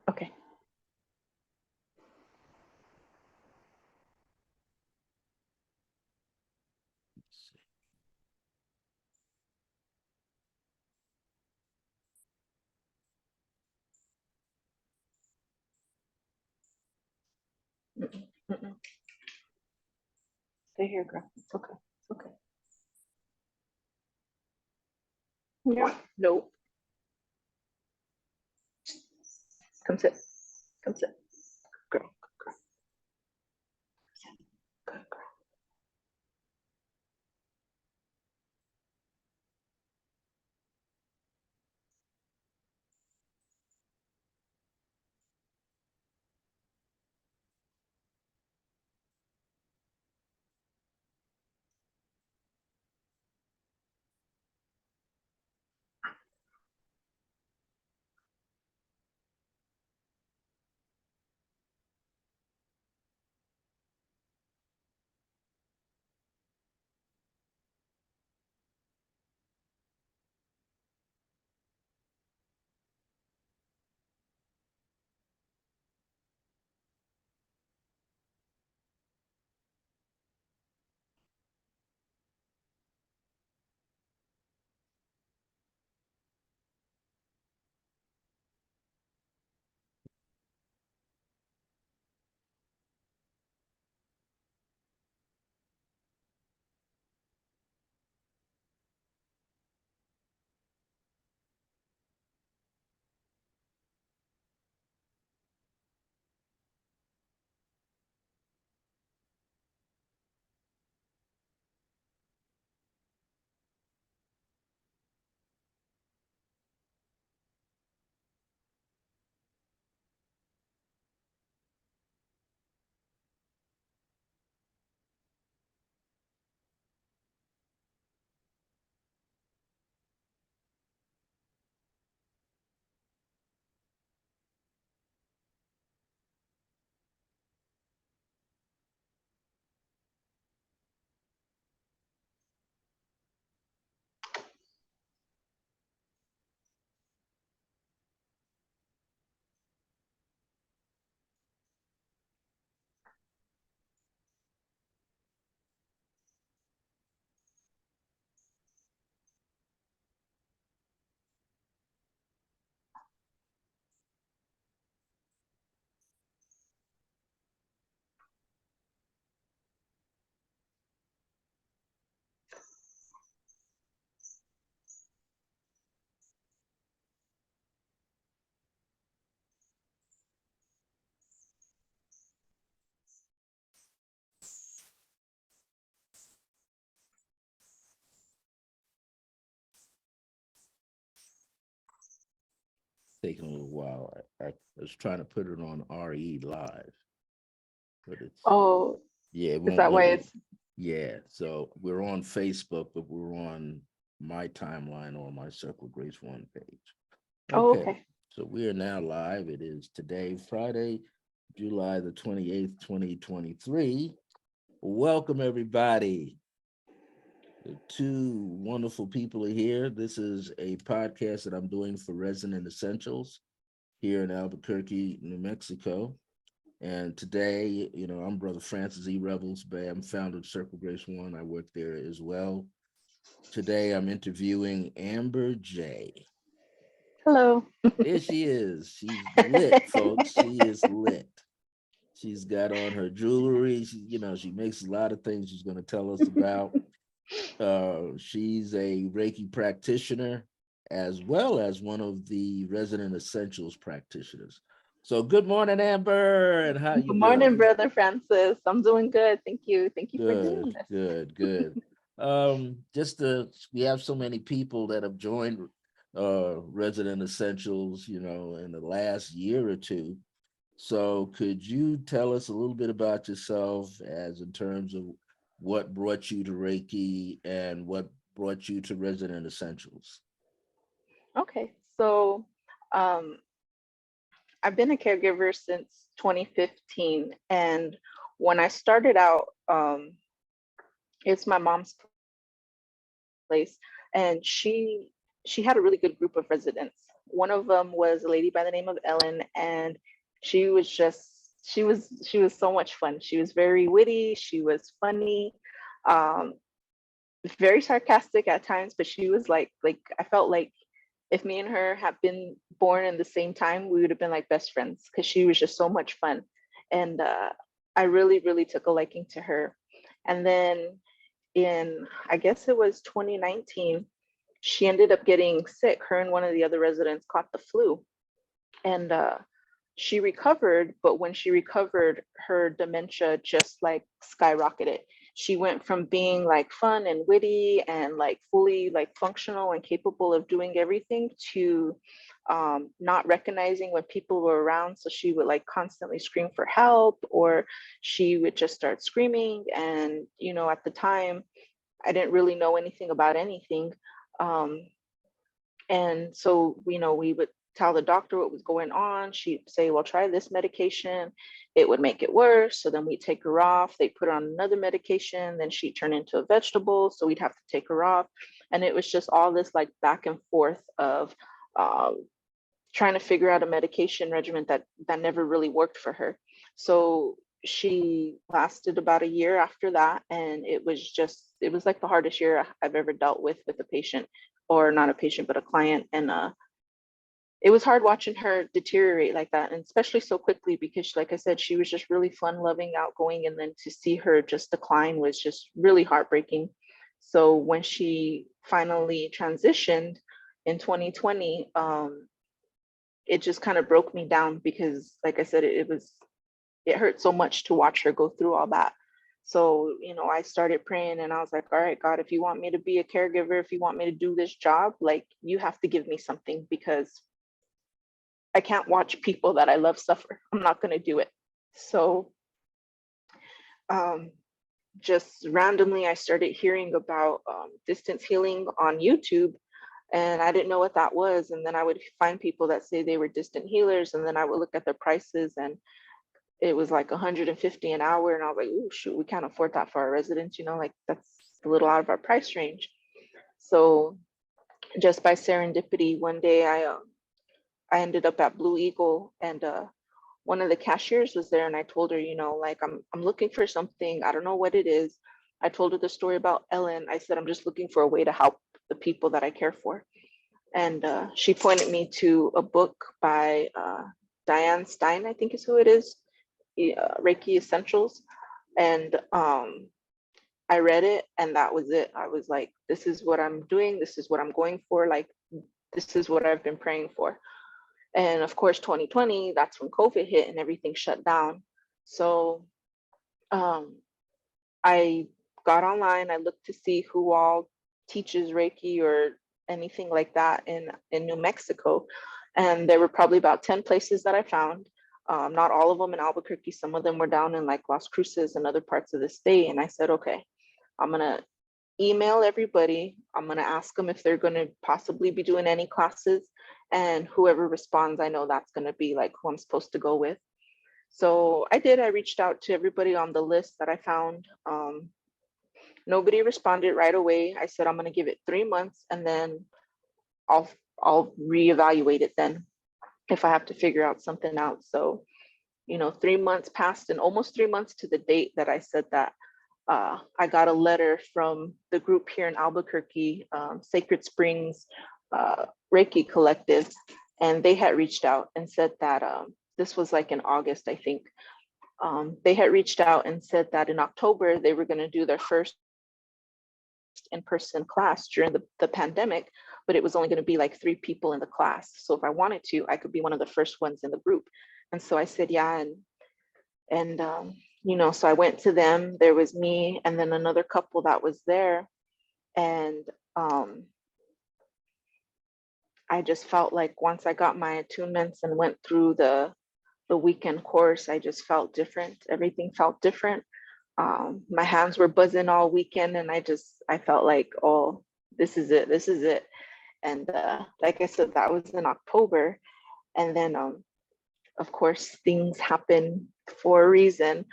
Okay. Mm-mm. Stay here, girl. It's okay. It's okay. Yeah. Nope. Come sit. Come sit. Girl. Good girl. Good girl. Taking a little while. I was trying to put it on RE live, but it's Oh, yeah, it is won't that let why me. it's Yeah, so we're on Facebook, but we're on my timeline on my Circle Grace One page. oh, Okay, okay. so we are now live. It is today, Friday, July the 28th, 2023. Welcome, everybody. The two wonderful people are here. This is a podcast that I'm doing for Resonant Essentials here in Albuquerque, New Mexico. And today, I'm Brother Francis E. Revels-Bey. I'm founder of Circle Grace One. I work there as well. Today, I'm interviewing Amber J. Hello. There she is. She's lit, folks. She is lit. She's got on her jewelry. She makes a lot of things she's going to tell us about. She's a Reiki practitioner as well as one of the Resident Essentials practitioners. So good morning, Amber, and how you Good morning, doing? Brother Francis. I'm doing good. Thank you. Thank you for Good, doing this. good, good. We have so many people that have joined Resident Essentials, in the last year or two. So could you tell us a little bit about yourself as in terms of what brought you to Reiki and what brought you to Resident Essentials? Okay. So, um, I've been a caregiver since 2015. And when I started out, it's my mom's place. And she had a really good group of residents. One of them was a lady by the name of Ellen, and she was so much fun. She was very witty. She was funny, um, very sarcastic at times, but she was like I felt like if me and her had been born in the same time, we would have been like best friends because she was just so much fun. And I really, really took a liking to her. And then in, I guess it was 2019, she ended up getting sick. Her and one of the other residents caught the flu. And she recovered, but when she recovered, her dementia just like skyrocketed. She went from being like fun and witty and like fully like functional and capable of doing everything to not recognizing when people were around. So she would like constantly scream for help, or she would just start screaming. And, you know, at the time, I didn't really know anything about anything. Um, and so, you know, we would tell the doctor what was going on. She'd say, well, try this medication. It would make it worse. So then we'd take her off. They put her on another medication. Then she'd turn into a vegetable. So we'd have to take her off. And it was just all this like back and forth of trying to figure out a medication regimen that never really worked for her. So she lasted about a year after that. And it was like the hardest year I've ever dealt with a patient, or not a patient, but a client. And it was hard watching her deteriorate like that, and especially so quickly, because like I said, she was just really fun loving, outgoing, and then to see her just decline was just really heartbreaking. So when she finally transitioned in 2020, it just kind of broke me down, because like I said, it hurt so much to watch her go through all that. So, you know, I started praying, and I was like, all right, God, if you want me to be a caregiver, if you want me to do this job, like, you have to give me something, because I can't watch people that I love suffer. I'm not going to do it. So just randomly, I started hearing about distance healing on YouTube, and I didn't know what that was. And then I would find people that say they were distant healers, and then I would look at their prices, and it was like 150 an hour. And I was like, oh, shoot, we can't afford that for our residents. You know, like that's a little out of our price range. So just by serendipity, one day I ended up at Blue Eagle, and one of the cashiers was there, and I told her, you know, like I'm looking for something. I don't know what it is. I told her the story about Ellen. I said, I'm just looking for a way to help the people that I care for. And she pointed me to a book by Diane Stein, I think is who it is, Reiki Essentials. And I read it, and that was it. I was like, this is what I'm doing. This is what I'm going for. Like, this is what I've been praying for. And of course, 2020, that's when COVID hit and everything shut down. So I got online, I looked to see who all teaches Reiki or anything like that in New Mexico. And there were probably about 10 places that I found. Not all of them in Albuquerque. Some of them were down in like Las Cruces and other parts of the state. And I said, okay, I'm going to email everybody. I'm going to ask them if they're going to possibly be doing any classes. And whoever responds, I know that's going to be like who I'm supposed to go with. So I did. I reached out to everybody on the list that I found. Nobody responded right away. I said, I'm going to give it 3 months, and then I'll reevaluate it then if I have to figure out something out. So, you know, 3 months passed, and almost 3 months to the date that I said that, I got a letter from the group here in Albuquerque, Sacred Springs Reiki Collective, and they had reached out and said that this was like in August, I think. They had reached out and said that in October they were going to do their first in-person class during the pandemic, but it was only going to be like 3 people in the class. So if I wanted to, I could be one of the first ones in the group. And so I said, yeah, and you know, so I went to them. There was me and then another couple that was there. And I just felt like once I got my attunements and went through the weekend course, I just felt different. Everything felt different. My hands were buzzing all weekend, and I felt like, oh, this is it. And like I said, that was in October. And then of course, things happen for a reason.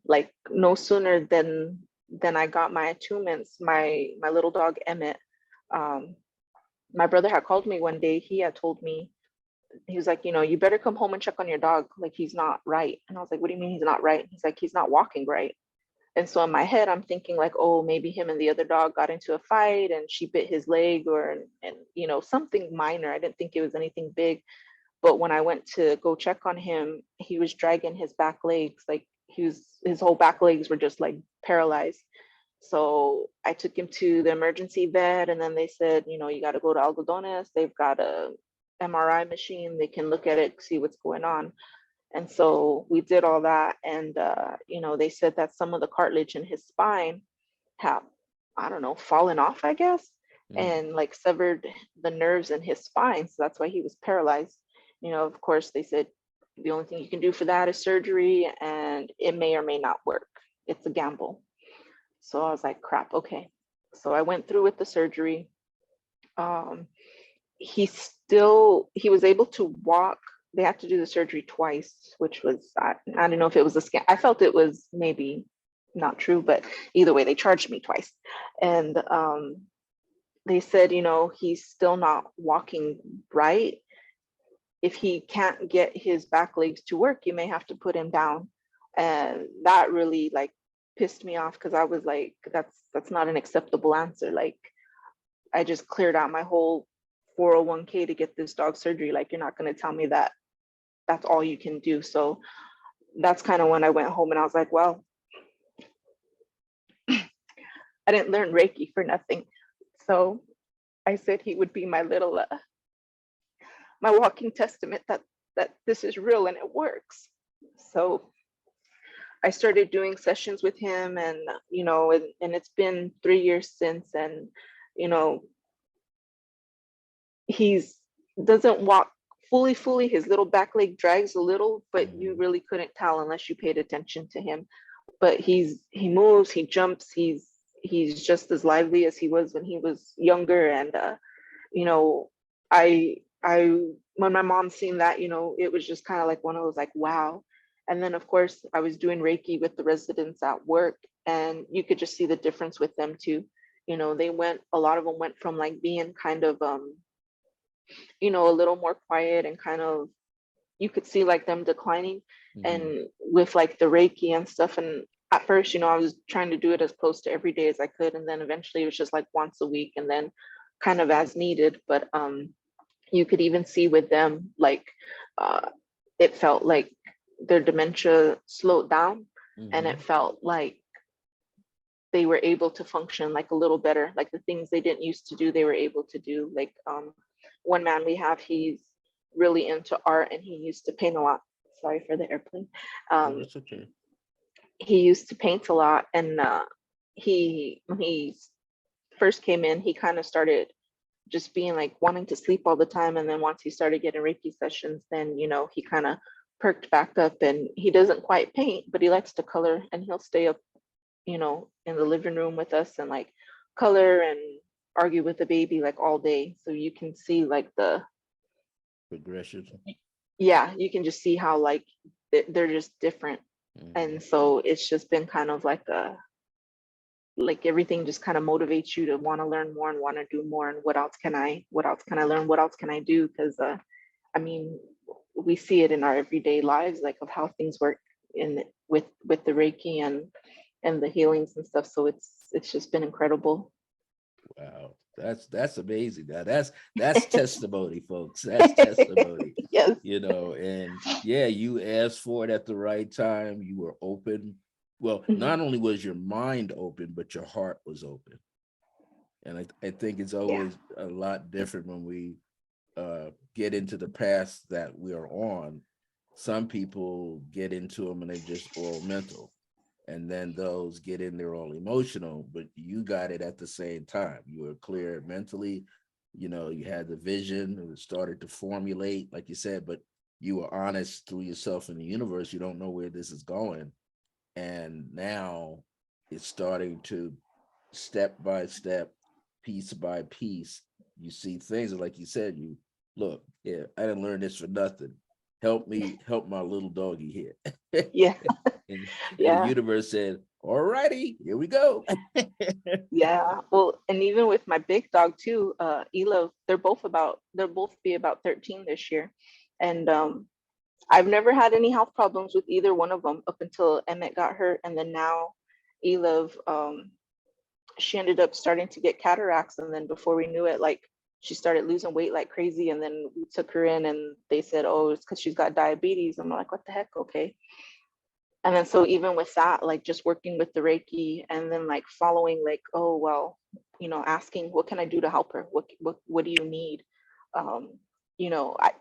Like no sooner than I got my attunements, my little dog Emmett, my brother had called me one day. He had told me, he was like, you better come home and check on your dog. Like, he's not right. And I was like, what do you mean he's not right? He's like, he's not walking right. And so in my head, I'm thinking like, oh, maybe him and the other dog got into a fight and she bit his leg, or, and something minor. I didn't think it was anything big. But when I went to go check on him, he was dragging his back legs. Like, his whole back legs were just like paralyzed. So I took him to the emergency vet, and then they said, you got to go to algodones. They've got a MRI machine. They can look at it, see what's going on. And so we did all that. And, they said that some of the cartilage in his spine have, I don't know, fallen off, I guess, and like severed the nerves in his spine. So that's why he was paralyzed. Of course, they said the only thing you can do for that is surgery, and it may or may not work. It's a gamble. So I was like, crap, okay. So I went through with the surgery. He was able to walk. They had to do the surgery twice, which was, I don't know if it was a scam. I felt it was maybe not true, but either way, they charged me twice. And they said, he's still not walking right. If he can't get his back legs to work, you may have to put him down. And that really like pissed me off, because I was like, that's not an acceptable answer. Like, I just cleared out my whole 401k to get this dog surgery. Like, you're not going to tell me that that's all you can do. So that's kind of when I went home and I was like, well, I didn't learn Reiki for nothing. So I said he would be my little, my walking testament that this is real and it works. So I started doing sessions with him, and, and it's been 3 years since, and, he's doesn't walk fully. His little back leg drags a little, but you really couldn't tell unless you paid attention to him. But he moves, he jumps, he's just as lively as he was when he was younger. And I when my mom seen that, it was just kind of like one of those like, wow. And then of course I was doing Reiki with the residents at work, and you could just see the difference with them too. A lot of them went from like being kind of a little more quiet, and kind of, you could see like them declining. And with like the Reiki and stuff. And at first, I was trying to do it as close to every day as I could. And then eventually it was just like once a week, and then kind of as needed. But you could even see with them, like, it felt like their dementia slowed down, and it felt like they were able to function like a little better. Like the things they didn't used to do, they were able to do. Like, one man we have, he's really into art, and he used to paint a lot. Sorry for the airplane. It's okay. He used to paint a lot, and when he first came in, he kind of started just being like wanting to sleep all the time. And then once he started getting Reiki sessions, then he kind of perked back up. And he doesn't quite paint, but he likes to color, and he'll stay up in the living room with us and like color and argue with the baby like all day. So you can see like the progression. Yeah, you can just see how like they're just different. And so it's just been kind of like everything just kind of motivates you to want to learn more and want to do more. And what else can I learn? What else can I do? Because I mean, we see it in our everyday lives, like of how things work with the Reiki and the healings and stuff. So it's just been incredible. Wow, that's amazing. Now that's testimony, folks. That's testimony. Yes. And yeah, you asked for it at the right time. You were open. Well, not only was your mind open, but your heart was open. And I think it's always a lot different when we get into the paths that we are on. Some people get into them and they just all mental. And then those get in there all emotional, but you got it at the same time. You were clear mentally, you had the vision, it started to formulate, like you said, but you were honest through yourself in the universe. You don't know where this is going. And now it's starting to step by step, piece by piece. You see things, like you said, you look, I didn't learn this for nothing. Help me help my little doggy here. Yeah. And the Yeah. universe said, all righty, here we go. Yeah. Well, and even with my big dog too, Elo, they'll both be about 13 this year. And I've never had any health problems with either one of them up until Emmett got hurt. And then now Elo, she ended up starting to get cataracts. And then before we knew it, like she started losing weight like crazy. And then we took her in and they said, oh, it's because she's got diabetes. I'm like, what the heck? Okay. And then so even with that, like just working with the Reiki and then like following like, oh, well, asking, what can I do to help her? What do you need? Um, you know, I,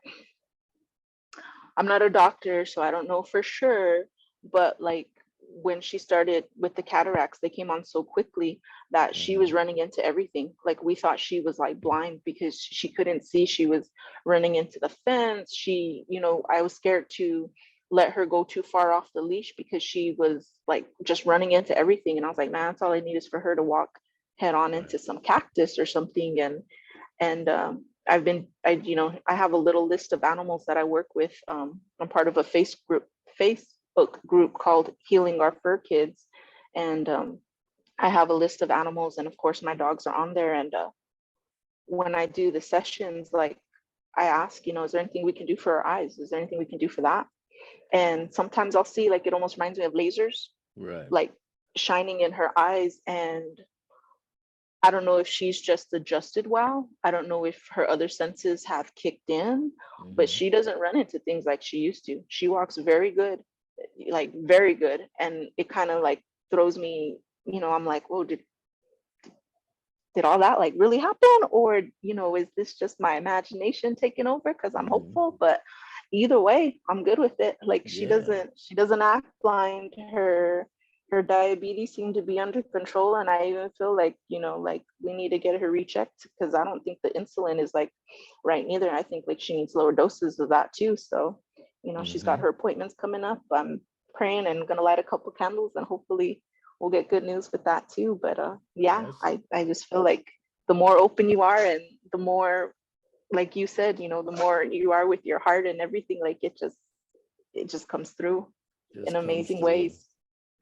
I'm not a doctor, so I don't know for sure, but like when she started with the cataracts, they came on so quickly that she was running into everything. Like we thought she was like blind because she couldn't see. She was running into the fence. I was scared to let her go too far off the leash because she was like just running into everything. And I was like, man, that's all I need is for her to walk head on Right. into some cactus or something. And I have a little list of animals that I work with. I'm part of a Facebook group called Healing Our Fur Kids, and I have a list of animals, and of course my dogs are on there. And when I do the sessions, like I ask, is there anything we can do for our eyes? Is there anything we can do for that? And sometimes I'll see, like, it almost reminds me of lasers, Right. like shining in her eyes. And I don't know if she's just adjusted well. I don't know if her other senses have kicked in, but she doesn't run into things like she used to. She walks very good, like very good. And it kind of like throws me, I'm like, whoa, did all that like really happen? Or, is this just my imagination taking over? Because I'm hopeful, but either way, I'm good with it. Like Yeah. she doesn't act blind. Her diabetes seemed to be under control. And I even feel like, like we need to get her rechecked because I don't think the insulin is like right neither. I think like she needs lower doses of that too. So, she's got her appointments coming up. I'm praying and gonna light a couple candles and hopefully we'll get good news with that too. But yeah, Yes. I just feel like the more open you are and the more, like you said, the more you are with your heart and everything, like it just comes through in Just comes amazing through. ways.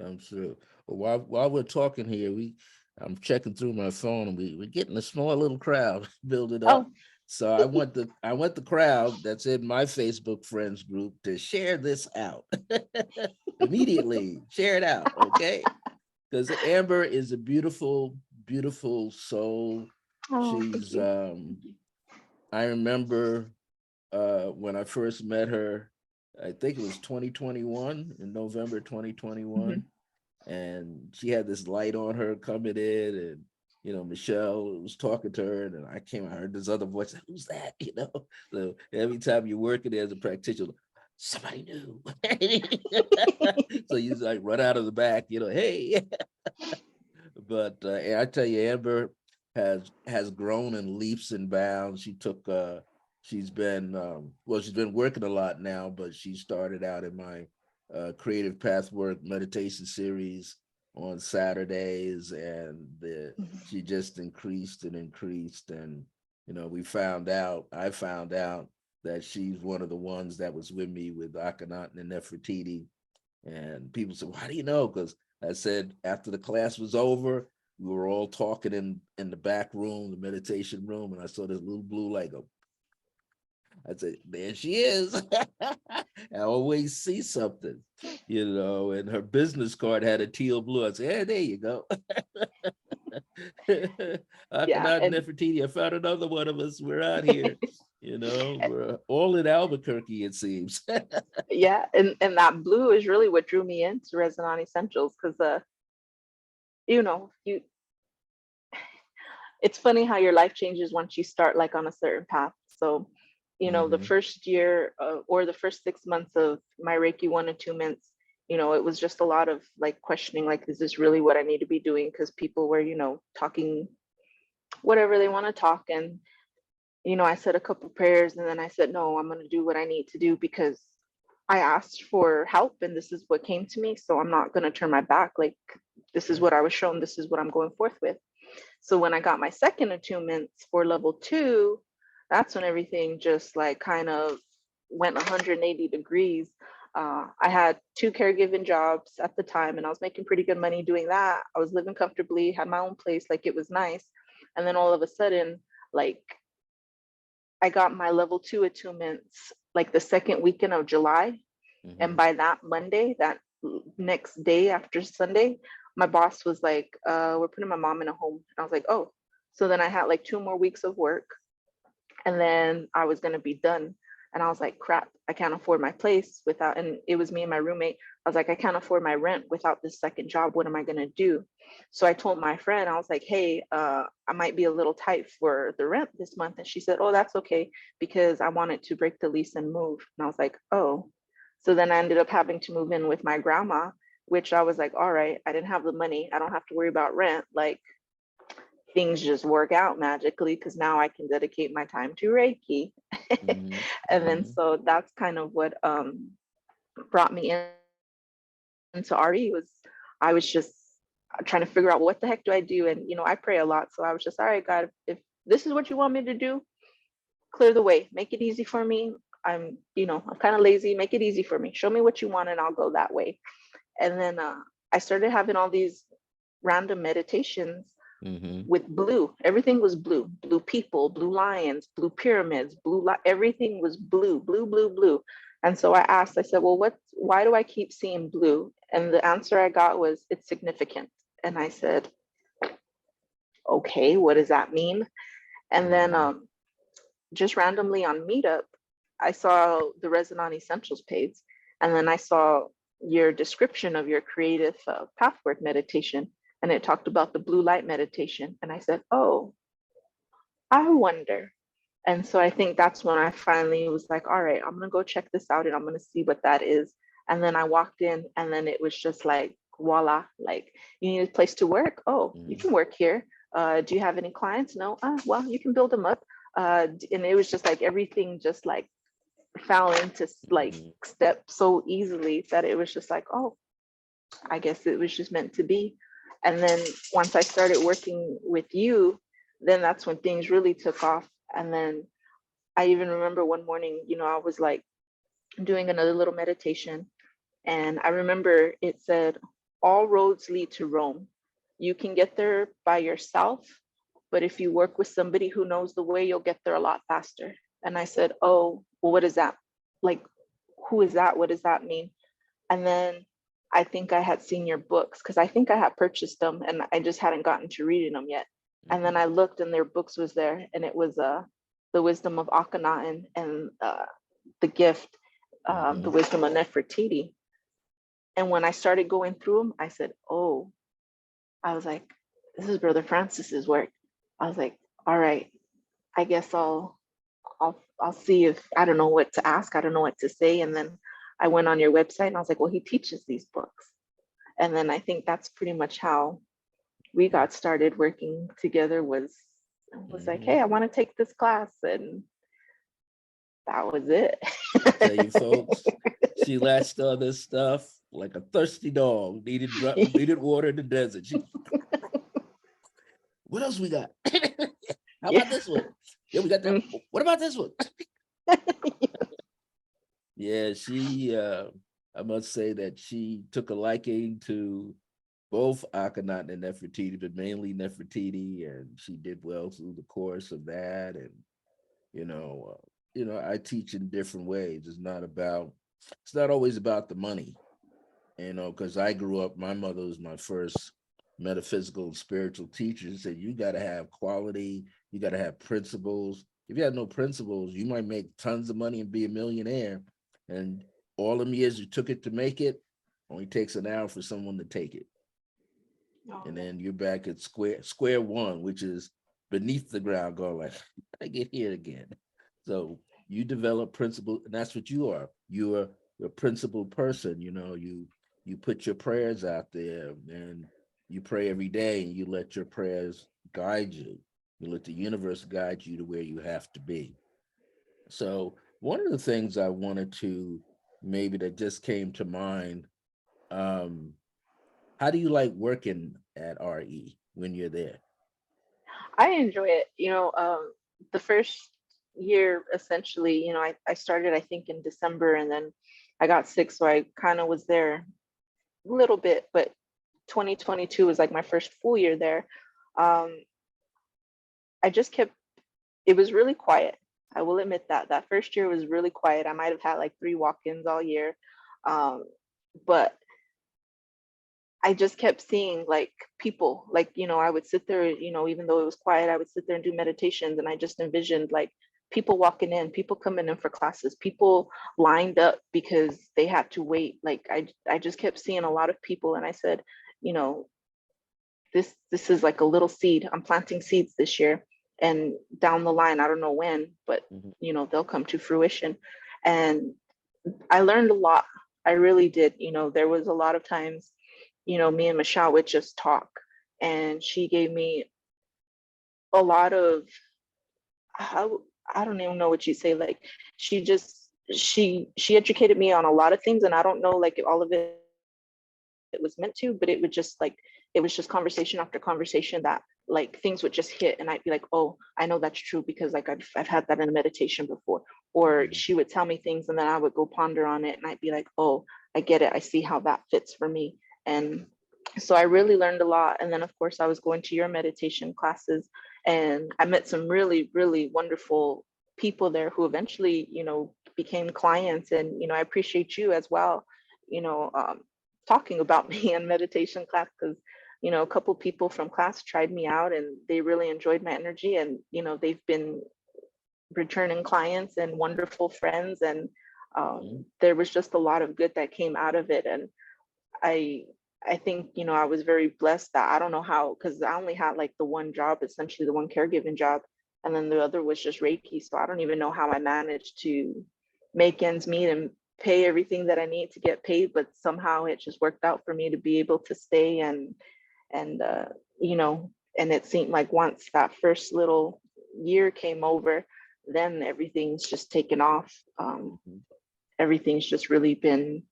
Comes through. Well, while we're talking here, I'm checking through my phone and we're getting a small little crowd building up. Oh, So I want the crowd that's in my Facebook friends group to share this out immediately. Share it out, okay? Because Amber is a beautiful, beautiful soul. oh, thank She's you. I remember when I first met her, I think it was 2021, in November 2021. Mhm. And she had this light on her coming in, and Michelle was talking to her, and I came, I heard this other voice, who's that? So every time you're working as a practitioner, somebody new. So you like run out of the back, hey. But I tell you, Amber has grown in leaps and bounds. She's been working a lot now, but she started out in my creative pathwork meditation series on Saturdays, and she just increased and increased. And I found out that she's one of the ones that was with me with Akhenaten and Nefertiti. And people said, "Why do you know?" Because I said after the class was over, we were all talking in the back room, the meditation room, and I saw this little blue light go. I said, "There she is." I always see something, and her business card had a teal blue. I said, "Hey, there you go." I Yeah, cannot and Nefertiti. I found another one of us. We're out here. We're all in Albuquerque, it seems. yeah, and that blue is really what drew me into Resonant Essentials because you it's funny how your life changes once you start like on a certain path. So, the Mhm. first year or the first 6 months of my Reiki 1 and 2 months, it was just a lot of like questioning, like, is this really what I need to be doing? Because people were, talking whatever they want to talk. And, I said a couple prayers and then I said, no, I'm going to do what I need to do because I asked for help and this is what came to me. So I'm not going to turn my back. Like, this is Right. what I was shown. This is what I'm going forth with. So when I got my second attunement for level 2, that's when everything just like kind of went 180 degrees. I had 2 caregiving jobs at the time, and I was making pretty good money doing that. I was living comfortably, had my own place, like it was nice. And then all of a sudden, like I got my level 2 attunements like the second weekend of July. And Mm-hmm. by that Monday, that next day after Sunday, my boss was like, we're putting my mom in a home. And I was like, oh. So then I had like 2 more weeks of work, and then I was gonna be done. And I was like, crap, I can't afford my place without, and it was me and my roommate. I was like, I can't afford my rent without this second job. What am I gonna do? So I told my friend, I was like, hey, I might be a little tight for the rent this month. And she said, oh, that's okay, because I wanted to break the lease and move. And I was like, oh. So then I ended up having to move in with my grandma, which I was like, all right, I didn't have the money. I don't have to worry about rent. Like, things just work out magically because now I can dedicate my time to Reiki. Mm-hmm. And then Mm-hmm. so that's kind of what brought me into RE. Was I was just trying to figure out what the heck do I do. And I pray a lot, so I was just, all right, God, if this is what you want me to do, clear the way, make it easy for me. I'm kind of lazy, make it easy for me, show me what you want and I'll go that way. And then I started having all these random meditations Mm-hmm. with blue. Everything was blue. Blue people, blue lions, blue pyramids, everything was blue, blue, blue, blue. And so I asked, I said, well, why do I keep seeing blue? And the answer I got was, it's significant. And I said, okay, what does that mean? And then Mm-hmm. just randomly on Meetup, I saw the Resonant Essentials page. And then I saw your description of your creative pathwork meditation. And it talked about the blue light meditation. And I said, oh, I wonder. And so I think that's when I finally was like, all right, I'm going to go check this out and I'm going to see what that is. And then I walked in and then it was just like, voila, like, you need a place to work? Oh, you Mm-hmm. can work here. Do you have any clients? No. Well, you can build them up. And it was just like everything just like fell into like Mm-hmm. step so easily that it was just like, oh, I guess it was just meant to be. And then once I started working with you, then that's when things really took off. And then I even remember one morning, I was like doing another little meditation. And I remember it said, all roads lead to Rome. You can get there by yourself, but if you work with somebody who knows the way, you'll get there a lot faster. And I said, oh, well, what is that? Like, who is that? What does that mean? And then I think I had seen your books because I think I had purchased them and I just hadn't gotten to reading them yet. And then I looked and their books was there, and it was the wisdom of Akhenaten and the gift, Mm-hmm. the wisdom of Nefertiti. And when I started going through them, I said, oh, I was like, this is Brother Francis's work. I was like, all right, I guess I'll see if I don't know what to ask. I don't know what to say. And then I went on your website and I was like, well, he teaches these books. And then I think that's pretty much how we got started working together. Was like, Mm-hmm. hey, I want to take this class, and that was it. I tell you, folks, she latched on this stuff like a thirsty dog needed water in the desert. What else we got? How Yeah. about this one? Yeah, we got that. What about this one? Yeah, I must say that she took a liking to both Akhenaten and Nefertiti, but mainly Nefertiti, and she did well through the course of that. And you know, I teach in different ways. It's not always about the money, because I grew up, my mother was my first metaphysical and spiritual teacher. She said, you got to have quality, you got to have principles. If you have no principles, you might make tons of money and be a millionaire. And all them years you took it to make it only takes an hour for someone to take it. And Oh, then you're back at square one, which is beneath the ground, going like, I get here again. So you develop principle, and that's what you are. You're a principled person. You put your prayers out there, and you pray every day, and you let your prayers guide you. You let the universe guide you to where you have to be. So one of the things I wanted to maybe that just came to mind, um, how do you like working at RE when you're there? I enjoy it. The first year, essentially, I started, I think, in December, and then I got sick, so I kind of was there a little bit, but 2022 was like my first full year there. Um, I just kept, it was really quiet. I will admit that that first year was really quiet. I might have had like 3 walk-ins all year. Um, but I just kept seeing like people, like, I would sit there, even though it was quiet, I would sit there and do meditations. And I just envisioned like people walking in, people coming in for classes, people lined up because they had to wait. Like I just kept seeing a lot of people. And I said, you know, this is like a little seed. I'm planting seeds this year. And down the line, I don't know when, but Mhm. they'll come to fruition. And I learned a lot. I really did. There was a lot of times, me and Michelle would just talk, and she gave me a lot of, how, I don't even know what you say. Like she educated me on a lot of things, and I don't know like if all of it was meant to, but it was just conversation after conversation that like things would just hit, and I'd be like, oh, I know that's true because like I've had that in a meditation before. Or Mhm. she would tell me things and then I would go ponder on it and I'd be like, oh, I get it. I see how that fits for me. And so I really learned a lot. And then of course I was going to your meditation classes, and I met some really, really wonderful people there who eventually, became clients. And, I appreciate you as well, you know, um, talking about me in meditation class, because a couple people from class tried me out and they really enjoyed my energy, and they've been returning clients and wonderful friends. And Mhm. there was just a lot of good that came out of it. And i I think I was very blessed that, I don't know how, because I only had like the one job, essentially the one caregiving job, and then the other was just Reiki. So I don't even know how I managed to make ends meet and pay everything that I need to get paid, but somehow it just worked out for me to be able to stay. And you know and it seemed like once that first little year came over, then everything's just taken off. Mhm. Everything's just really been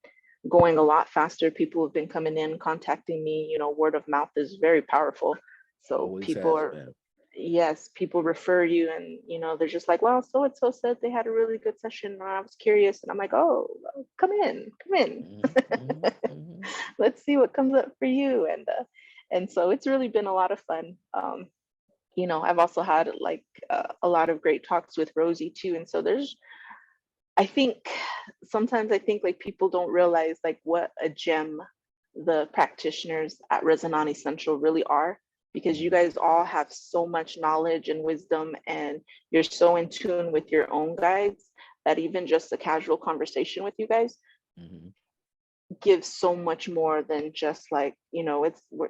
going a lot faster. People have been coming in, contacting me. Word of mouth is very powerful. So Always people has are, been. yes, people refer you, and they're just like, well, so and so said they had a really good session, and I was curious, and I'm like, oh, come in, Mhm. Mhm. Mhm. let's see what comes up for you. And so it's really been a lot of fun. I've also had like a lot of great talks with Rosie too. And so I think sometimes I think like people don't realize like what a gem the practitioners at Resonant Essential really are, because you Mhm. guys all have so much knowledge and wisdom, and you're so in tune with your own guides that even just a casual conversation with you guys Mhm. gives so much more than just like, we're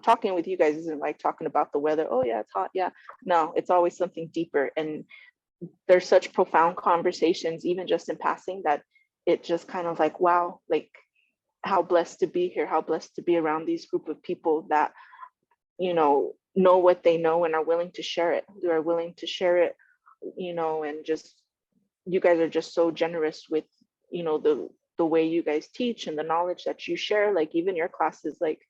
talking with you guys isn't like talking about the weather. Oh yeah, it's hot. Yeah. No, it's always something deeper. And there's such profound conversations, even just in passing, that it just kind of like, wow, like how blessed to be here, how blessed to be around these group of people that, know what they know and are willing to share it. They are willing to share it, and just, you guys are just so generous with, the way you guys teach and the knowledge that you share. Like even your classes, like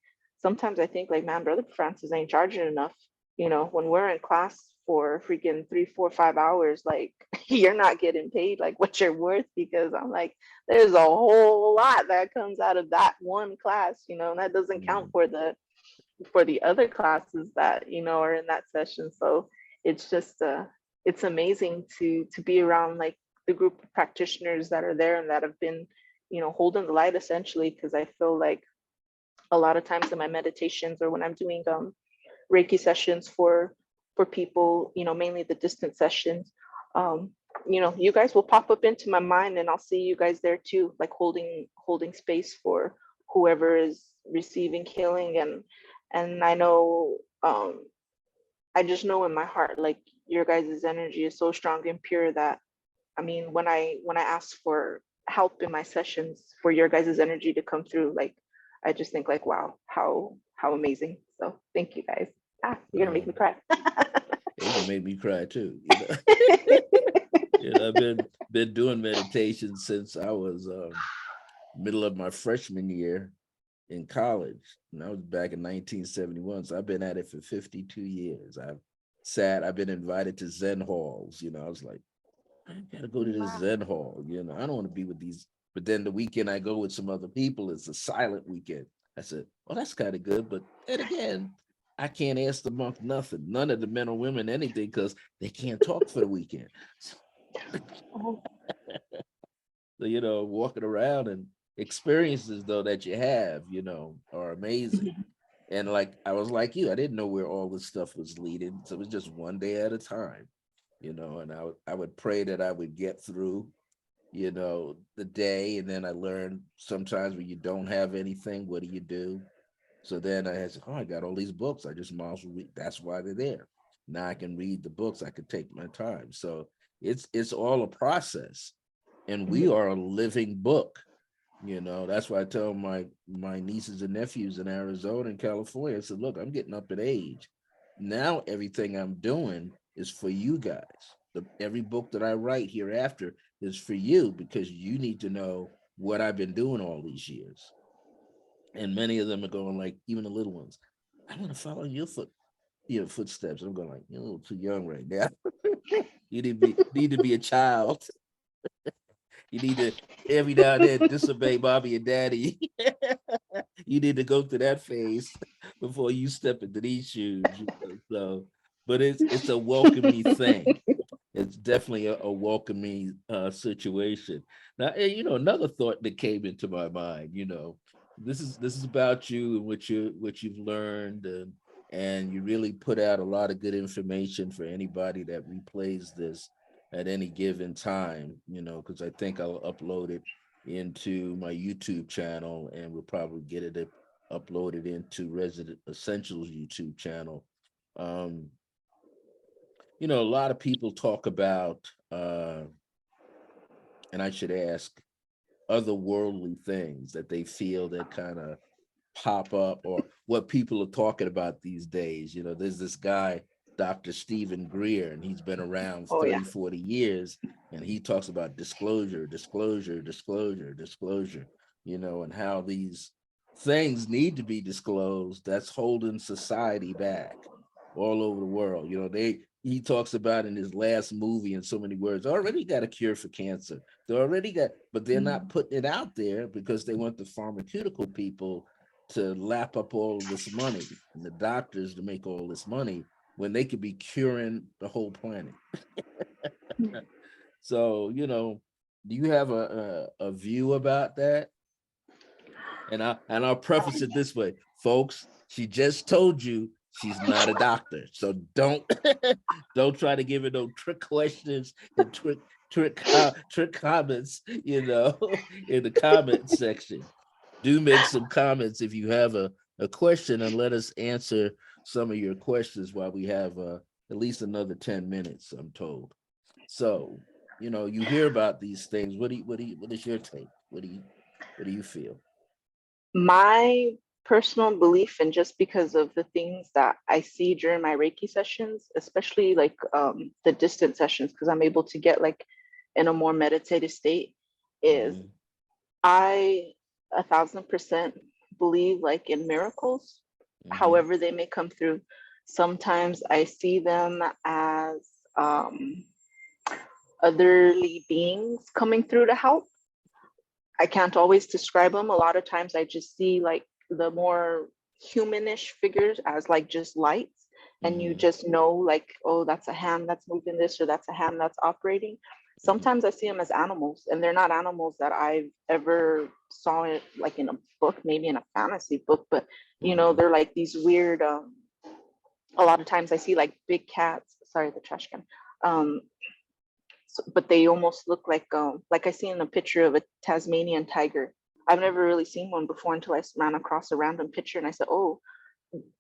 sometimes I think like, man, Brother Francis ain't charging enough. When we're in class for freaking 3 4 5 hours, like you're not getting paid like what you're worth, because I'm like, there's a whole lot that comes out of that one class, and that doesn't count Mhm. for the other classes that are in that session. So it's just it's amazing to be around like the group of practitioners that are there and that have been holding the light, essentially. Because I feel like a lot of times in my meditations, or when I'm doing Reiki sessions for people, mainly the distant sessions, um you guys will pop up into my mind, and I'll see you guys there too, like holding space for whoever is receiving healing. And I know, I just know in my heart, like your guys' energy is so strong and pure that, I mean, when I ask for help in my sessions for your guys' energy to come through, like I just think like, wow, how amazing. So thank you guys. You're gonna make me Um, cry. it gonna make me cry too. I've been doing meditation since I was middle of my freshman year in college, and that was back in 1971. So I've been at it for 52 years. I've been invited to Zen halls. I was like, I gotta go to this Wow. Zen hall. I don't want to be with these But then the weekend I go with some other people, it's a silent weekend. I said, well, that's kind of good. But then again, I can't ask the monk nothing, none of the men or women anything, because they can't talk for the weekend. So, Oh, walking around and experiences though that you have, are amazing. mhm, And like I was like you, I didn't know where all this stuff was leading. So it was just one day at a time, and I would pray that I would get through, the day. And then I learned sometimes when you don't have anything, what do you do? So then I had said, oh, I got all these books. I just might as well read. That's why they're there. Now I can read the books. I could take my time. So it's all a process. And we mhm, are a living book. That's why I tell my nieces and nephews in Arizona and California, I said, look, I'm getting up in age. Now everything I'm doing is for you guys. Every book that I write hereafter is for you, because you need to know what I've been doing all these years. And many of them are going like, even the little ones, I want to follow your footsteps. I'm going like, you're a little too young right now. You need to be a child. You need to every now and then disobey mommy and daddy. You need to go through that phase before you step into these shoes. So, but it's a welcoming thing. It's definitely a welcoming situation. Now, another thought that came into my mind. This is about you and what you've learned, and you really put out a lot of good information for anybody that replays this at any given time. Because I think I'll upload it into my YouTube channel, and we'll probably get it uploaded into Resident Essentials YouTube channel. Um, a lot of people talk about, and I should ask, otherworldly things that they feel that kind of pop up, or what people are talking about these days. There's this guy, Dr. Stephen Greer, and he's been around oh yeah. 30, 40 years, and he talks about disclosure, disclosure, disclosure, disclosure, and how these things need to be disclosed that's holding society back all over the world. He talks about in his last movie, in so many words, already got a cure for cancer. They already got, but they're not Mhm, putting it out there because they want the pharmaceutical people to lap up all of this money, and the doctors to make all this money when they could be curing the whole planet. So, do you have a view about that? And I'll preface it this way, folks. She just told you she's not a doctor, so don't don't try to give her no trick questions and trick comments. In the comment section. Do make some comments if you have a question, and let us answer some of your questions while we have at least another 10 minutes, I'm told. So, you hear about these things. What is your take? What do you feel? my personal belief, and just because of the things that I see during my Reiki sessions, especially like the distant sessions, because I'm able to get like in a more meditative state, is Mhm, I 1,000% believe like in miracles, mhm, however they may come through. Sometimes I see them as um, otherly beings coming through to help. I can't always describe them. A lot of times I just see like the more humanish figures as like just lights. And you mhm, just know like, oh, that's a hand that's moving this, or that's a hand that's operating. mhm, Sometimes I see them as animals, and they're not animals that I've ever saw it like in a book, maybe in a fantasy book, but mhm, they're like these weird, a lot of times I see like big cats, sorry, the trash can. Um, but they almost look like I see in a picture of a Tasmanian tiger. I've never really seen one before until I ran across a random picture, and I said, "Oh,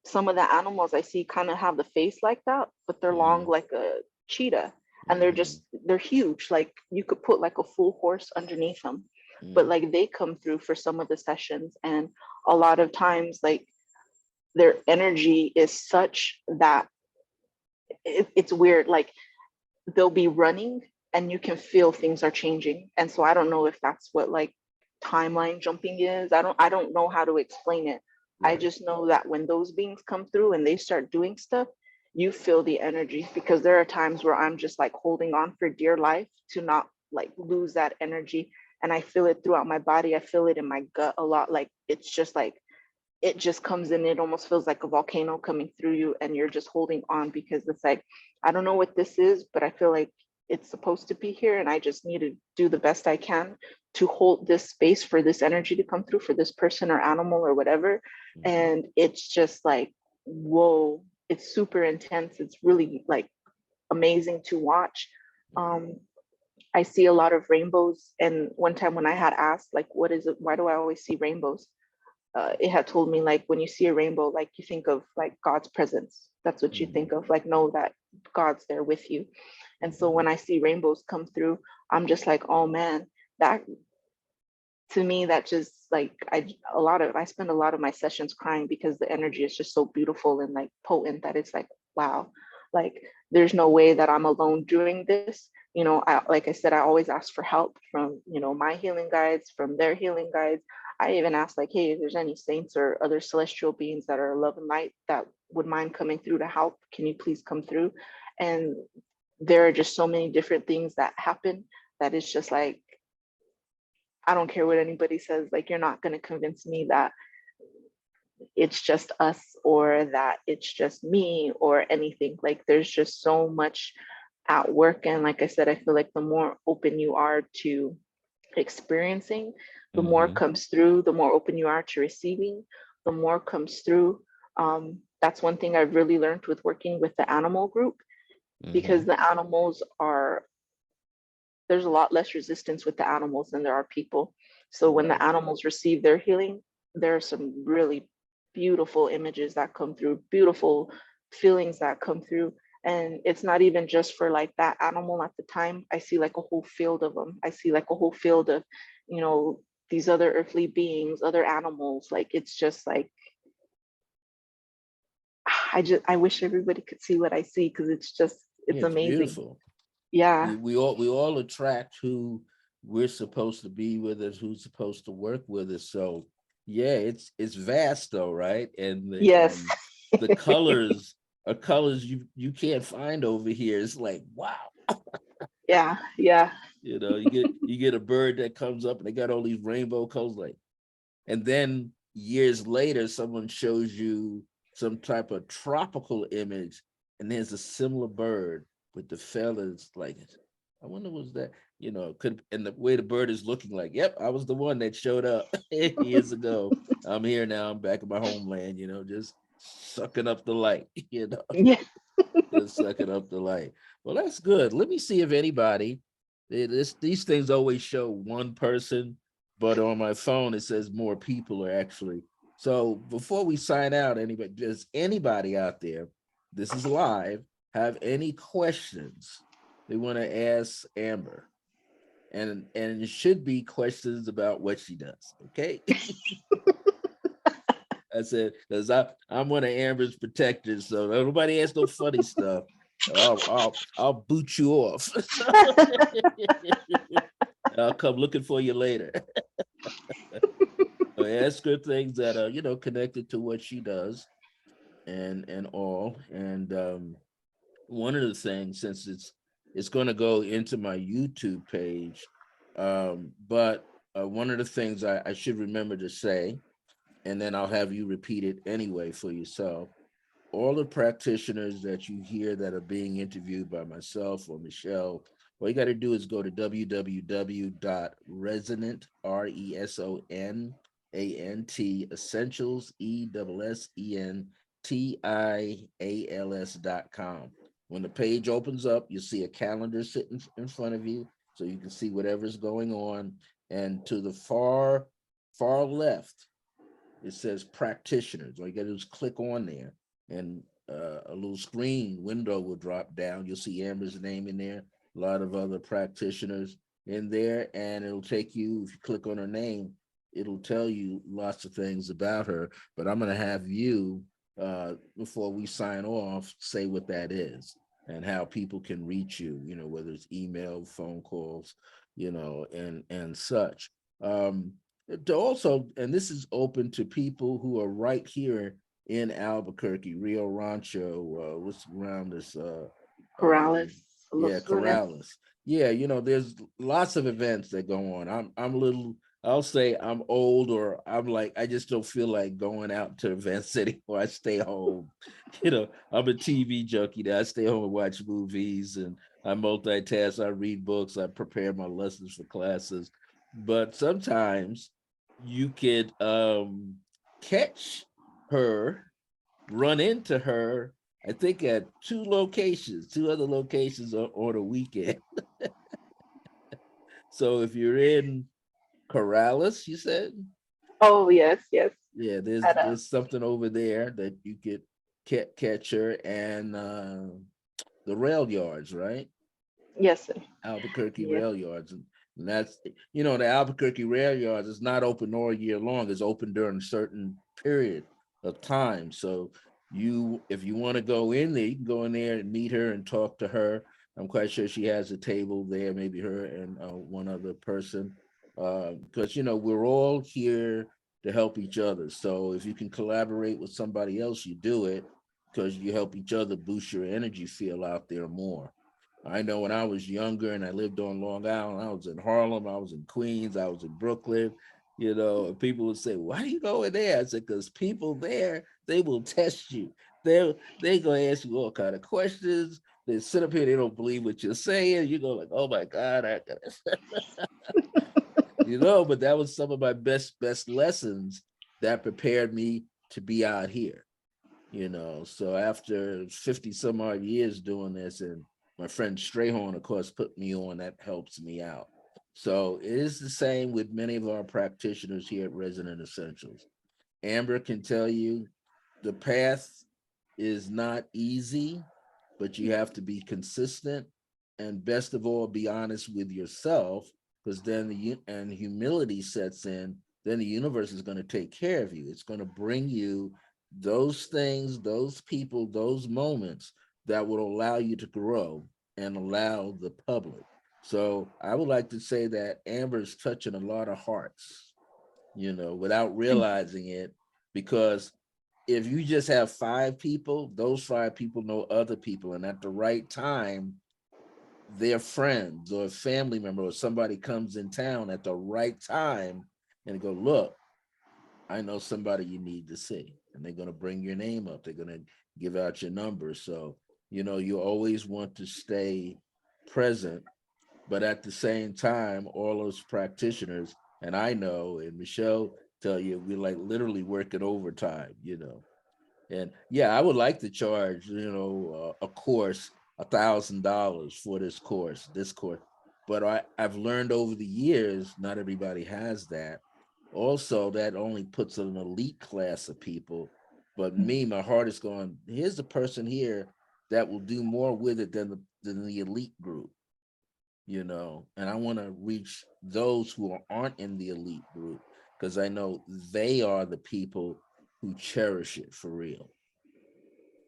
some of the animals I see kind of have the face like that, but they're long mhm, like a cheetah, and mhm, they're huge. Like you could put like a full horse underneath them." But mhm, like they come through for some of the sessions, and a lot of times like their energy is such that it's weird. Like they'll be running and you can feel things are changing. And so I don't know if that's what like timeline jumping is. I don't know how to explain it. I right. just know that when those beings come through and they start doing stuff, you feel the energy, because there are times where I'm just like holding on for dear life to not like lose that energy. and I feel it throughout my body. I feel it in my gut a lot. Like it's just like it just comes in. It almost feels like a volcano coming through you, and you're just holding on because it's like, I don't know what this is, but I feel like it's supposed to be here, and I just need to do the best I can to hold this space for this energy to come through for this person or animal or whatever. And it's just like, whoa, it's super intense. It's really like amazing to watch. um I see a lot of rainbows, and one time when I had asked like, what is it, why do I always see rainbows, it had told me like, when you see a rainbow, like you think of like God's presence. That's what you think of, like, know that God's there with you. And so when I see rainbows come through, I'm just like, oh man, that, to me, that just like, I spend a lot of my sessions crying because the energy is just so beautiful and like potent that it's like, wow, like there's no way that I'm alone doing this. You know, like I said, I always ask for help from, you know, my healing guides, from their healing guides. I even asked like, hey, if there's any saints or other celestial beings that are love and light that would mind coming through to help, can you please come through? And there are just so many different things that happen that it's just like, I don't care what anybody says, like, you're not going to convince me that it's just us or that it's just me or anything. Like, there's just so much at work. And like I said, I feel like the more open you are to experiencing, the more comes through, the more open you are to receiving, the more comes through. That's one thing I've really learned with working with the animal group, because the animals are, there's a lot less resistance with the animals than there are people. So when the animals receive their healing, there are some really beautiful images that come through, beautiful feelings that come through. And it's not even just for like that animal at the time. I see like a whole field of them. I see like a whole field of, you know, these other earthly beings, other animals. Like, it's just like, I wish everybody could see what I see, because it's just, Yeah, it's it's amazing. beautiful. Yeah. We all attract who we're supposed to be with us, who's supposed to work with us. So yeah, it's vast though, right? And Yes. the colors are colors you can't find over here. It's like, wow. Yeah. Yeah. You know, you get a bird that comes up and they got all these rainbow colors, like, and then years later, someone shows you some type of tropical image, and there's a similar bird with the feathers. Like, I wonder was that, could, and the way the bird is looking, like, yep, I was the one that showed up years ago. I'm here now. I'm back in my homeland. Just sucking up the light. Yeah. Just sucking up the light. Well, that's good. Let me see if anybody. These things always show one person, but on my phone it says more people are actually. So before we sign out, anybody, does anybody out there, this is live, have any questions they want to ask Amber? And it should be questions about what she does. Okay. I said, because I'm one of Amber's protectors, so nobody asks no funny stuff. I'll boot you off. I'll come looking for you later. Ask her things that are connected to what she does, and all. And one of the things, since it's going to go into my YouTube page, but one of the things I should remember to say, and then I'll have you repeat it anyway for yourself. All the practitioners that you hear that are being interviewed by myself or Michelle, all you got to do is go to www.resonant, RESONANT, essentials, ESSENTIALS.com. When the page opens up, you'll see a calendar sitting in front of you, so you can see whatever's going on. And to the far left, it says practitioners. All you got to do is click on there, and a little screen window will drop down. You'll see Amber's name in there, a lot of other practitioners in there, and it'll take you, if you click on her name, it'll tell you lots of things about her. But I'm going to have you, before we sign off, say what that is and how people can reach you, whether it's email, phone calls, and such. To also, and this is open to people who are right here in Albuquerque, Rio Rancho, what's around this, Corrales, yeah, Los Lunas. Corrales. Yeah, there's lots of events that go on. I'm a little, I'll say I'm old, or I'm like, I just don't feel like going out to events anymore. I stay home. I'm a TV junkie now. I stay home and watch movies, and I multitask. I read books. I prepare my lessons for classes. But sometimes you could catch her, run into her, I think at two other locations on a weekend. So if you're in Corrales, you said, Oh yes, yes. yeah, there's At there's something over there that you could catch her, and the rail yards, right? yes, sir. Albuquerque Yes. rail yards. And that's, the Albuquerque rail yards is not open all year long. It's open during a certain period of time. So if you want to go in there, you can go in there and meet her and talk to her. I'm quite sure she has a table there, maybe her and one other person. Because, we're all here to help each other. So if you can collaborate with somebody else, you do it, because you help each other boost your energy field out there more. I know when I was younger and I lived on Long Island, I was in Harlem, I was in Queens, I was in Brooklyn, and people would say, "Why do you go in there?" I said, "Because people there, they will test you. They gonna ask you all kind of questions. They sit up here, they don't believe what you're saying. You go like, oh my God, I gotta but that was some of my best lessons that prepared me to be out here. So after 50 some odd years doing this, and my friend Strayhorn, of course, put me on, that helps me out. So it is the same with many of our practitioners here at Resonant Essentials. Amber can tell you the path is not easy, but you have to be consistent, and best of all, be honest with yourself, because then and humility sets in. Then the universe is going to take care of you. It's going to bring you those things, those people, those moments that will allow you to grow and allow the public. So I would like to say that Amber's touching a lot of hearts, without realizing it, because if you just have 5 people, those 5 people know other people, and at the right time, their friends or a family member or somebody comes in town at the right time and go, look, I know somebody you need to see. And they're going to bring your name up. They're going to give out your number. So, you always want to stay present, but at the same time, all those practitioners, and I know, and Michelle tell you, we like literally working overtime. And yeah, I would like to charge, a course $1,000 for this course. But I've learned over the years, not everybody has that. Also, that only puts an elite class of people. But me, my heart is going, here's a person here that will do more with it than the elite group, and I want to reach those who aren't in the elite group, because I know they are the people who cherish it for real.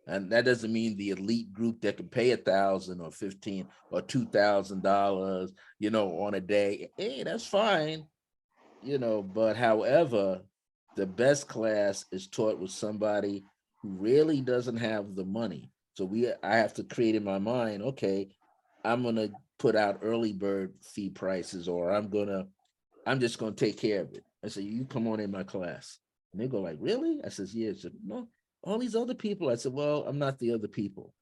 And that doesn't mean the elite group that can pay 1,000 or 15 or $2,000, on a day. Hey, that's fine, But however, the best class is taught with somebody who really doesn't have the money. So I have to create in my mind, okay, I'm gonna put out early bird fee prices, or I'm just gonna take care of it. I say, you come on in my class. And they go like, really? I says, yeah. So, no, all these other people. I said, well, I'm not the other people,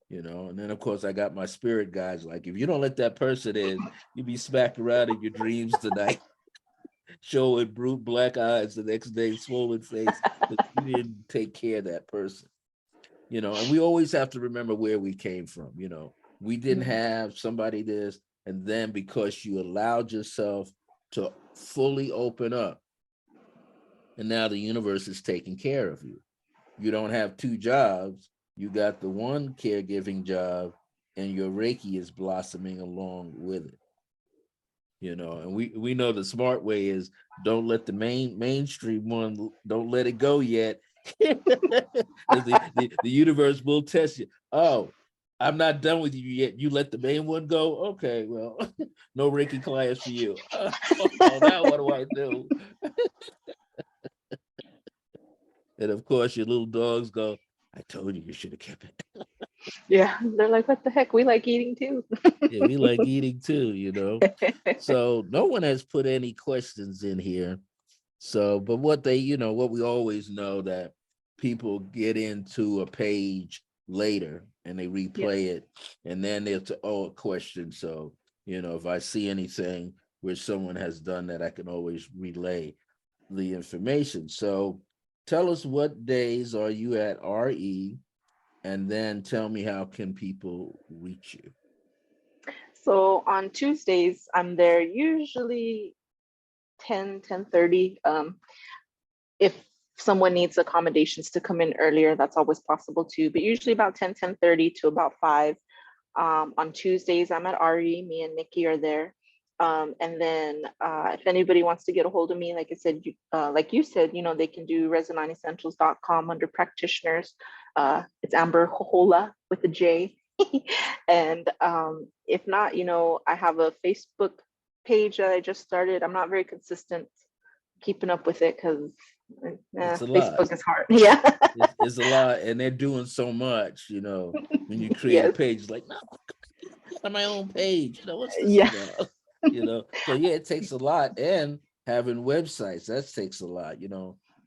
And then of course I got my spirit guides. Like, if you don't let that person in, you'll be smacked around in your dreams tonight, showing brute black eyes the next day, swollen face, because you didn't take care of that person. And we always have to remember where we came from. We didn't have somebody this, and then because you allowed yourself to fully open up, and now the universe is taking care of you. You don't have 2 jobs, you got the one caregiving job, and your Reiki is blossoming along with it. And we know the smart way is, don't let the mainstream one, don't let it go yet. Because the universe will test you. Oh, I'm not done with you yet. You let the main one go? Okay, well, no Reiki clients for you. Oh, now what do I do? And of course, your little dogs go, I told you should have kept it. Yeah, they're like, what the heck? We like eating too. Yeah, we like eating too, you know. So no one has put any questions in here. So, but what they, what we always know that people get into a page later and they Yes. replay it and then they'll a question. So, if I see anything where someone has done that, I can always relay the information. So tell us, what days are you at RE? And then tell me, how can people reach you? So on Tuesdays, I'm there usually 10:30. If someone needs accommodations to come in earlier, that's always possible too, but usually about 10:30 to about 5. On Tuesdays, I'm at RE. Me and Nikki are there. And then if anybody wants to get a hold of me, like I said, like you said, they can do resonantessentials.com under practitioners. It's Amber Hola with a J. And if not, I have a Facebook page that I just started. I'm not very consistent keeping up with it because It's a lot. Facebook is hard. Yeah. It's a lot, and they're doing so much, when you create a Yes. page, like, no, on my own page, what's this Yeah. about? So yeah, it takes a lot, and having websites, that takes a lot.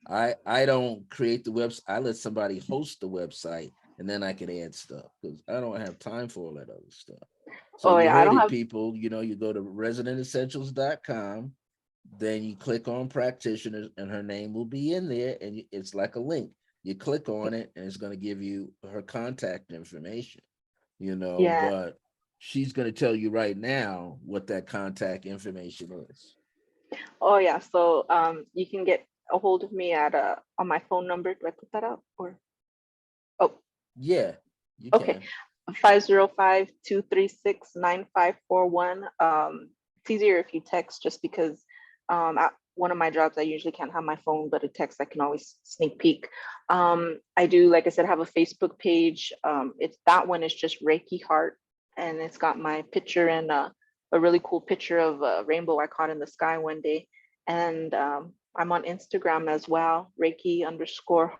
I don't create the website. I let somebody host the website, and then I can add stuff because I don't have time for all that other stuff. So Oh you yeah. I heard don't it, have. people. You go to resonantessentials.com, then you click on practitioner, and her name will be in there, and it's like a link. You click on it, and it's going to give you her contact information. Yeah. But she's going to tell you right now what that contact information is. Oh yeah. So you can get a hold of me at on my phone number. Do I put that out or? Oh, Yeah, you okay. can. 505-236-9541. It's easier if you text just because at one of my jobs I usually can't have my phone, but a text I can always sneak peek. I do, like I said, have a Facebook page. It's that one is just Reiki Heart, and it's got my picture and a really cool picture of a rainbow I caught in the sky one day. And I'm on Instagram as well, Reiki underscore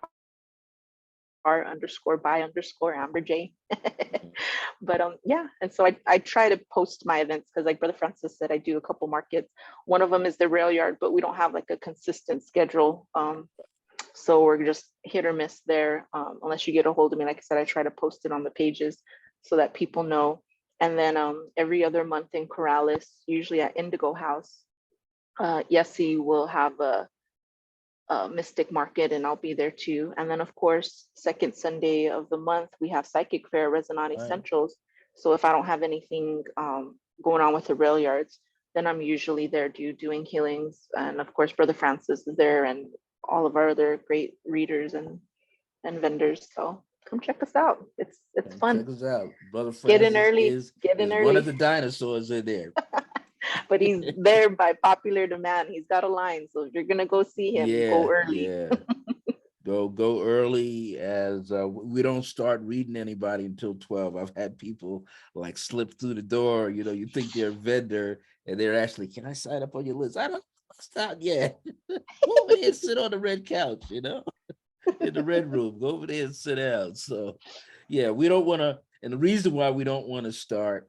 heart underscore by underscore Amber J. Mhm. But yeah, and so I try to post my events because like Brother Francis said, I do a couple markets. One of them is the rail yard, but we don't have like a consistent schedule. So we're just hit or miss there. Unless you get a hold of me, like I said, I try to post it on the pages so that people know. And then every other month in Corrales, usually at Indigo House, Yessie will have a Mystic Market, and I'll be there too. And then, of course, second Sunday of the month, we have Psychic Fair, Resonant All right. Essentials. So if I don't have anything going on with the rail yards, then I'm usually there doing healings. And of course, Brother Francis is there, and all of our other great readers and vendors. So come check us out. It's Come check fun. us out. Brother Get in Francis early. is Get in one of early. the dinosaurs in there. But he's there by popular demand. He's got a line. So if you're gonna go see him, go Yeah, early. yeah. Go early, as we don't start reading anybody until 12. I've had people like slip through the door, you think they're a vendor and they're actually, can I sign up on your list? I don't stop yet. Go over there and sit on the red couch, in the red room. Go over there and sit down. So yeah, we don't want to, and the reason why we don't want to start,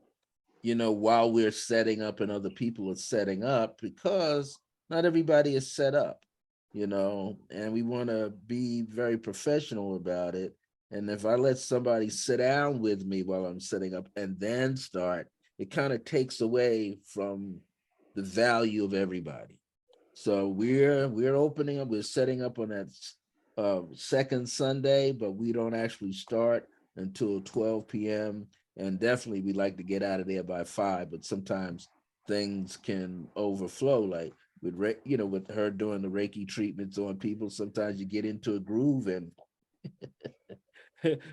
while we're setting up and other people are setting up, because not everybody is set up, and we want to be very professional about it. And if I let somebody sit down with me while I'm setting up and then start, it kind of takes away from the value of everybody. So we're opening up, we're setting up on that second Sunday, but we don't actually start until 12 p.m. And definitely we like to get out of there by 5, but sometimes things can overflow, like with with her doing the Reiki treatments on people. Sometimes you get into a groove and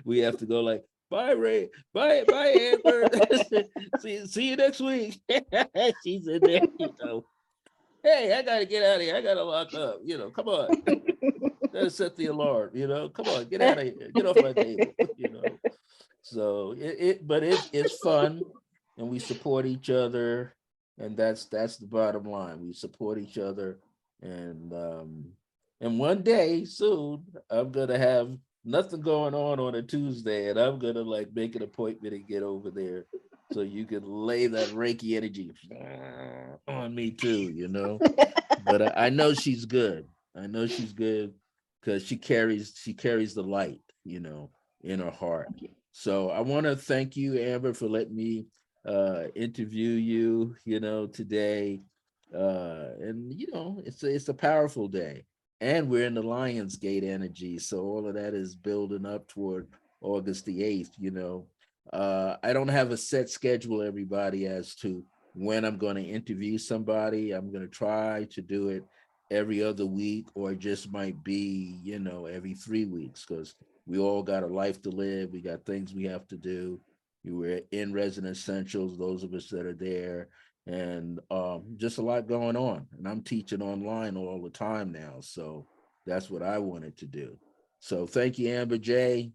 we have to go like, bye Ray, bye Amber. see you next week. She's in there. Hey, I gotta get out of here. I gotta lock up. Come on. Gotta set the alarm. Come on, get out of here. Get off my table. So but it's fun, and we support each other, and that's the bottom line. We support each other, and one day soon I'm gonna have nothing going on a Tuesday, and I'm gonna like make an appointment and get over there so you can lay that Reiki energy on me too, you know. But I know she's good. I know she's good because she carries the light, you know, in her heart. Thank you. So I want to thank you, Amber, for letting me interview you, you know, today. And you know, it's a powerful day. And we're in the Lionsgate energy. So all of that is building up toward August the 8th, you know. I don't have a set schedule, everybody, as to when I'm going to interview somebody. I'm going to try to do it every other week, or it just might be, you know, every 3 weeks, because we all got a life to live. We got things we have to do. You were in Resident Essentials, those of us that are there, and just a lot going on. And I'm teaching online all the time now. So that's what I wanted to do. So thank you, Amber J.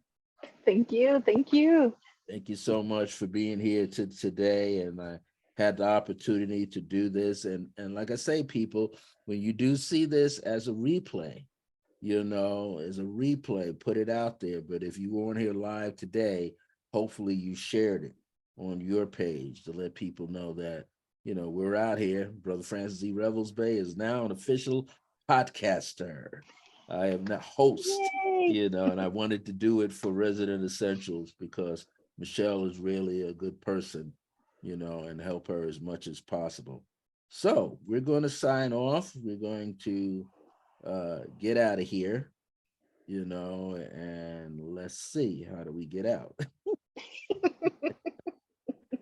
Thank you. Thank you. Thank you so much for being here today. And I had the opportunity to do this. And like I say, people, when you do see this as a replay, you know, as a replay, put it out there. But if you weren't here live today, hopefully you shared it on your page to let people know that, you know, we're out here. Brother Francis E. Revels-Bey is now an official podcaster. I am the host, Yay. you know, and I wanted to do it for Resident Essentials because Michelle is really a good person, you know, and help her as much as possible. So we're going to sign off. We're going to get out of here, you know, and let's see, how do we get out?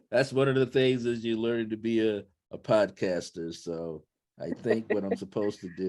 That's one of the things is you learn to be a podcaster. So I think what I'm supposed to do